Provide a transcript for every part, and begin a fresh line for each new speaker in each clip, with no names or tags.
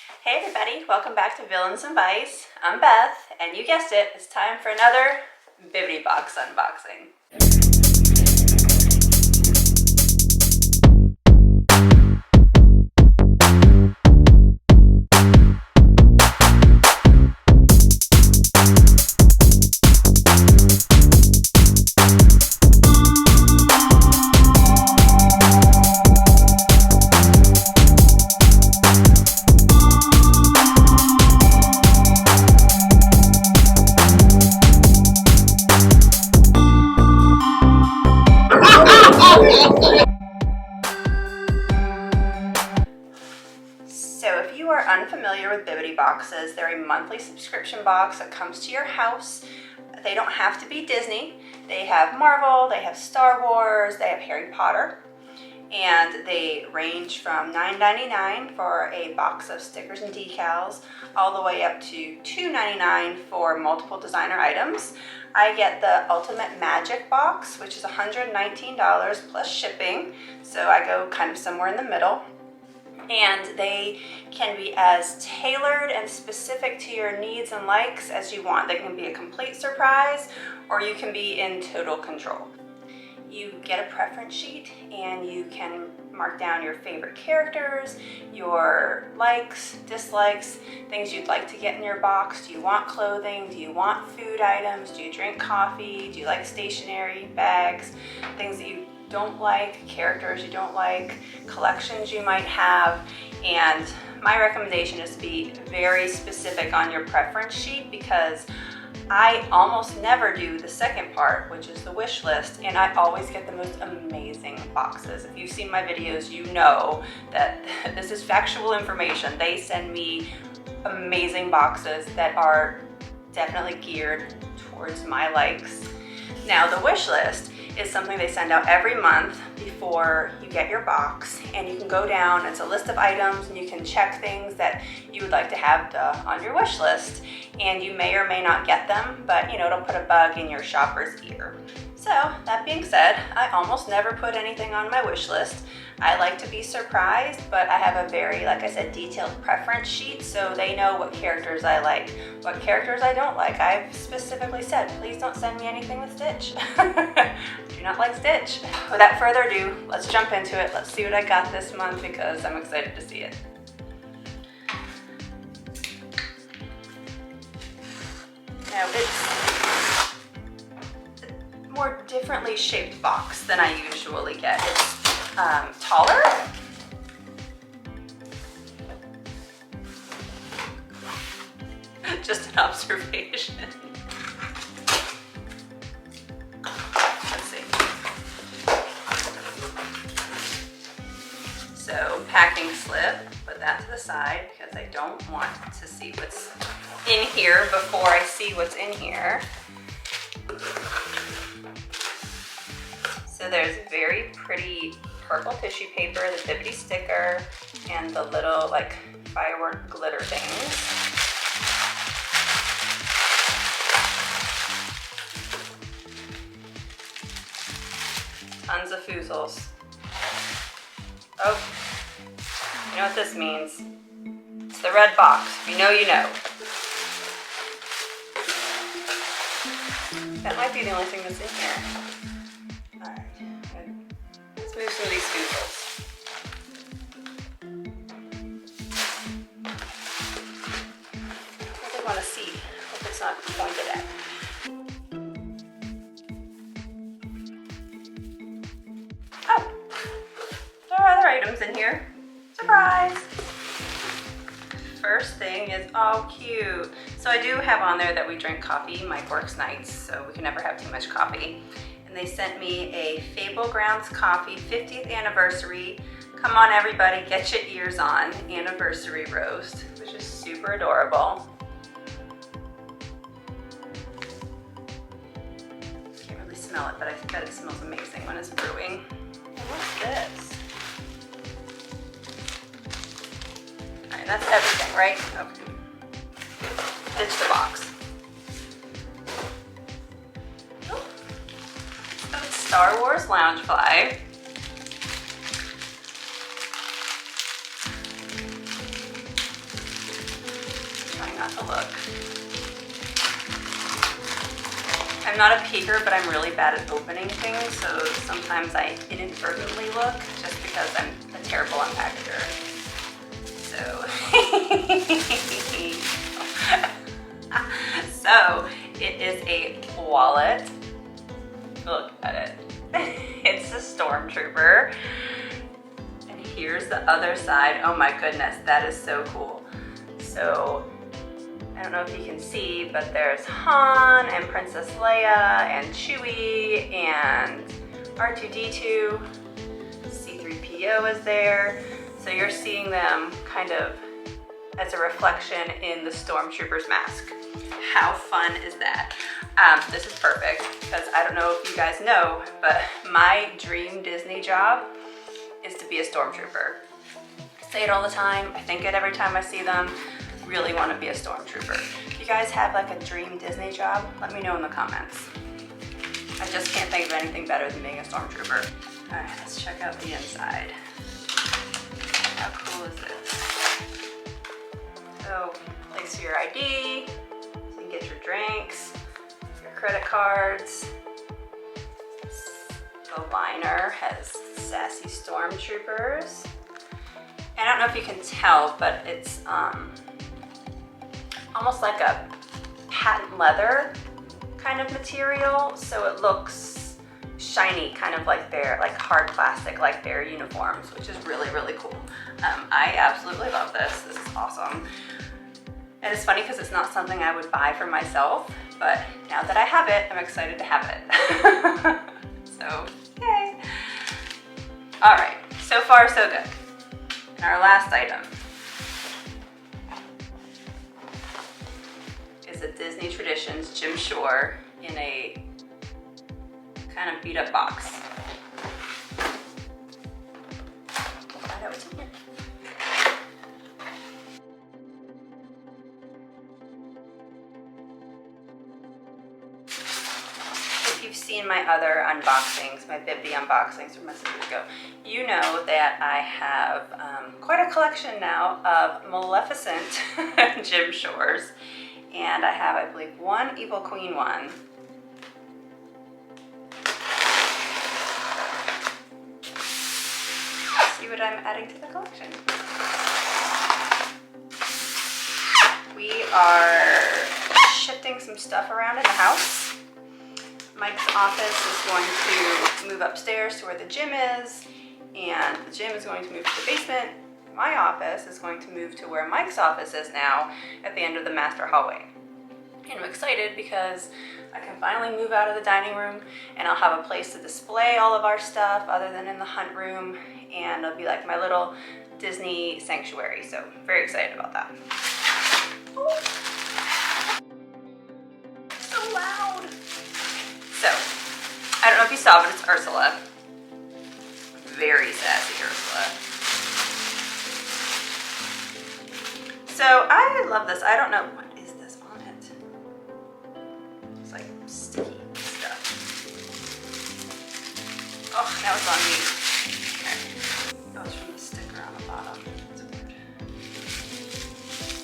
Hey everybody, welcome back to Villains and Vice. I'm Beth, and you guessed it, it's time for another Bibbidi Box unboxing. So if you are unfamiliar with Bibbidi Boxes, they're a monthly subscription box that comes to your house. They don't have to be Disney. They have Marvel, they have Star Wars, they have Harry Potter, and they range from $9.99 for a box of stickers and decals all the way up to $2.99 for multiple designer items. I get the Ultimate Magic Box, which is $119 plus shipping, so I go kind of somewhere in the middle. And they can be as tailored and specific to your needs and likes as you want. They can be a complete surprise, or you can be in total control. You get a preference sheet and you can mark down your favorite characters, your likes, dislikes, things you'd like to get in your box. Do you want clothing? Do you want food items? Do you drink coffee? Do you like stationery, bags, things that you don't like, characters you don't like, collections you might have. And my recommendation is to be very specific on your preference sheet, because I almost never do the second part, which is the wish list, and I always get the most amazing boxes. If you've seen my videos, you know that this is factual information. They send me amazing boxes that are definitely geared towards my likes. Now, the wish list is something they send out every month before you get your box, and you can go down, it's a list of items, and you can check things that you would like to have on your wish list, and you may or may not get them, but it'll put a bug in your shopper's ear. So that being said, I almost never put anything on my wish list. I like to be surprised, but I have a very, like I said, detailed preference sheet, so they know what characters I like, what characters I don't like. I've specifically said, please don't send me anything with Stitch. Do not like Stitch. Without further ado, let's jump into it. Let's see what I got this month, because I'm excited to see it. Now, it's a more differently shaped box than I usually get. It's taller. Just an observation. Let's see. So, packing slip, put that to the side because I don't want to see what's in here before I see what's in here. So there's very pretty purple tissue paper, the Bibbidi sticker, and the little like firework glitter things. Tons of foozles. Oh, you know what this means? It's the red box. If you know, you know. That might be the only thing that's in here. Let's move some of these foozles. I really want to see. Hope it's not pointed at. Oh, there are other items in here. Surprise! First thing is, oh cute. So I do have on there that we drink coffee. Mike works nights, so we can never have too much coffee. They sent me a Fable Grounds Coffee 50th anniversary. Come on everybody, get your ears on. Anniversary roast, which is super adorable. Can't really smell it, but I bet it smells amazing when it's brewing. And what's this? All right, that's everything, right? Okay. Ditch the box. Star Wars Loungefly. not to look. I'm not a peeker, but I'm really bad at opening things, so sometimes I inadvertently look just because I'm a terrible unpackager. So, so it is a wallet. Look at it. It's a Stormtrooper. And here's the other side. Oh my goodness, that is so cool. So, I don't know if you can see, but there's Han and Princess Leia and Chewie and R2-D2. C-3PO is there. So you're seeing them kind of as a reflection in the Stormtrooper's mask. How fun is that? This is perfect because I don't know if you guys know, but my dream Disney job is to be a Stormtrooper. I say it all the time. I think it every time I see them. Really want to be a Stormtrooper. If you guys have like a dream Disney job, let me know in the comments. I just can't think of anything better than being a Stormtrooper. All right, let's check out the inside. How cool is this? So, place your ID, so you can get your drinks, your credit cards. The liner has sassy Stormtroopers. I don't know if you can tell, but it's almost like a patent leather kind of material, so it looks shiny, kind of like hard plastic, like their uniforms, which is really, really cool. I absolutely love this. This is awesome. And it's funny because it's not something I would buy for myself, but now that I have it, I'm excited to have it. So, yay. All right, so far so good. And our last item is a Disney Traditions Jim Shore in a kind of beat up box. Find out what's in here. If you've seen my other unboxings, my Bibbidi unboxings from a few years ago, you know that I have quite a collection now of Maleficent Jim Shores. And I have, I believe, one Evil Queen one. Let's see what I'm adding to the collection. We are shifting some stuff around in the house. Mike's office is going to move upstairs to where the gym is, and the gym is going to move to the basement. My office is going to move to where Mike's office is now at the end of the master hallway. And I'm excited because I can finally move out of the dining room and I'll have a place to display all of our stuff other than in the hunt room, and it'll be like my little Disney sanctuary. So very excited about that. Oh. So loud. So, I don't know if you saw, but it's Ursula. Very sassy Ursula. So I love this. I don't know, what is this on it? It's like sticky stuff. Oh, that was on me. Okay. That was from the sticker on the bottom. That's weird.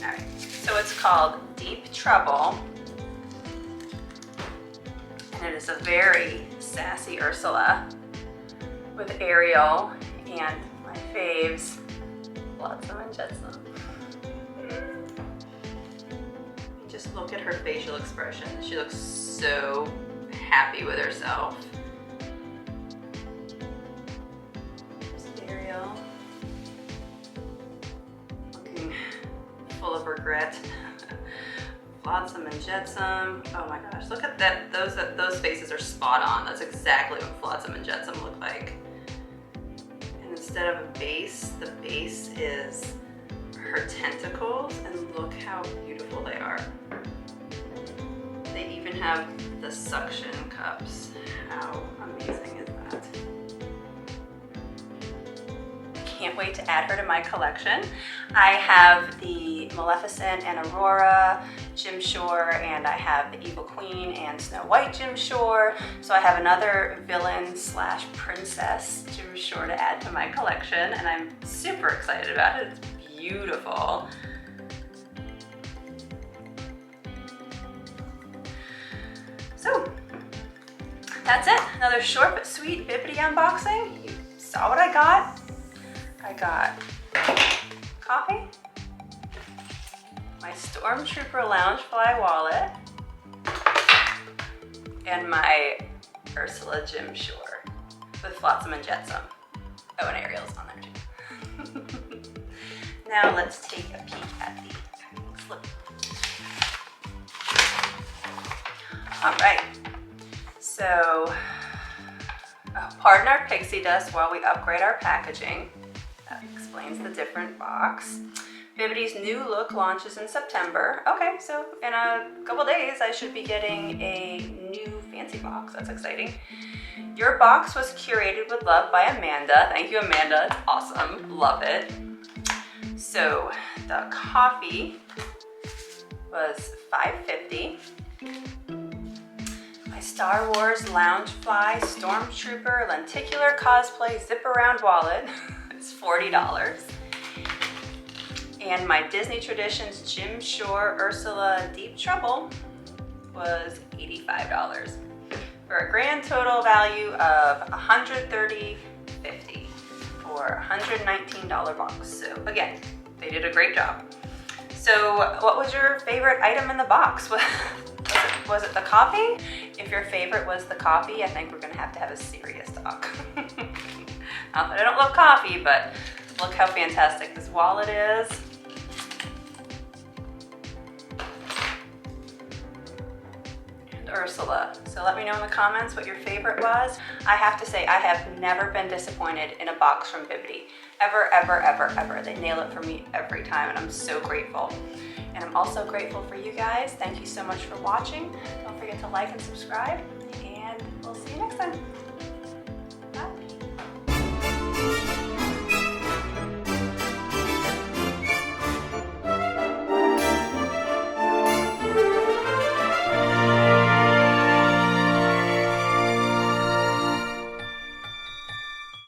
All right, so it's called Deep Trouble. And it is a very sassy Ursula with Ariel and my faves, Flotsam and Jetsam. Just look at her facial expression. She looks so happy with herself. There's Ariel, looking full of regret. Flotsam and Jetsam. Oh my gosh, look at that. Those faces are spot on. That's exactly what Flotsam and Jetsam look like. And instead of a base, the base is her tentacles, and look how beautiful they are. They even have the suction cups. How amazing is that? Can't wait to add her to my collection. I have the Maleficent and Aurora Jim Shore, and I have the Evil Queen and Snow White Jim Shore. So I have another villain slash princess Jim Shore to add to my collection, and I'm super excited about it. It's beautiful. that's it. Another short but sweet Bibbidi unboxing. You saw what I got. I got coffee, my Stormtrooper Loungefly wallet, and my Ursula Jim Shore with Flotsam and Jetsam. Oh, and Ariel's on there too. Now let's take a peek at the packing slip. All right, so pardon our pixie dust while we upgrade our packaging. That explains the different box. Bibbidi's new look launches in September. Okay, so in a couple days I should be getting a new fancy box. That's exciting. Your box was curated with love by Amanda. Thank you, Amanda. It's awesome. Love it. So the coffee was $5.50. My Star Wars Loungefly Stormtrooper Lenticular Cosplay Zip Around Wallet is $40. And my Disney Traditions Jim Shore Ursula Deep Trouble was $85 for a grand total value of $130.50 for a $119 box. So again, they did a great job. So what was your favorite item in the box? Was it the coffee? If your favorite was the coffee, I think we're gonna have to have a serious talk. Not that I don't love coffee, but look how fantastic this wallet is. And Ursula. So let me know in the comments what your favorite was. I have to say, I have never been disappointed in a box from Bibbidi. Ever, ever, ever, ever. They nail it for me every time, and I'm so grateful. And I'm also grateful for you guys. Thank you so much for watching. Don't forget to like and subscribe, and we'll see you next time.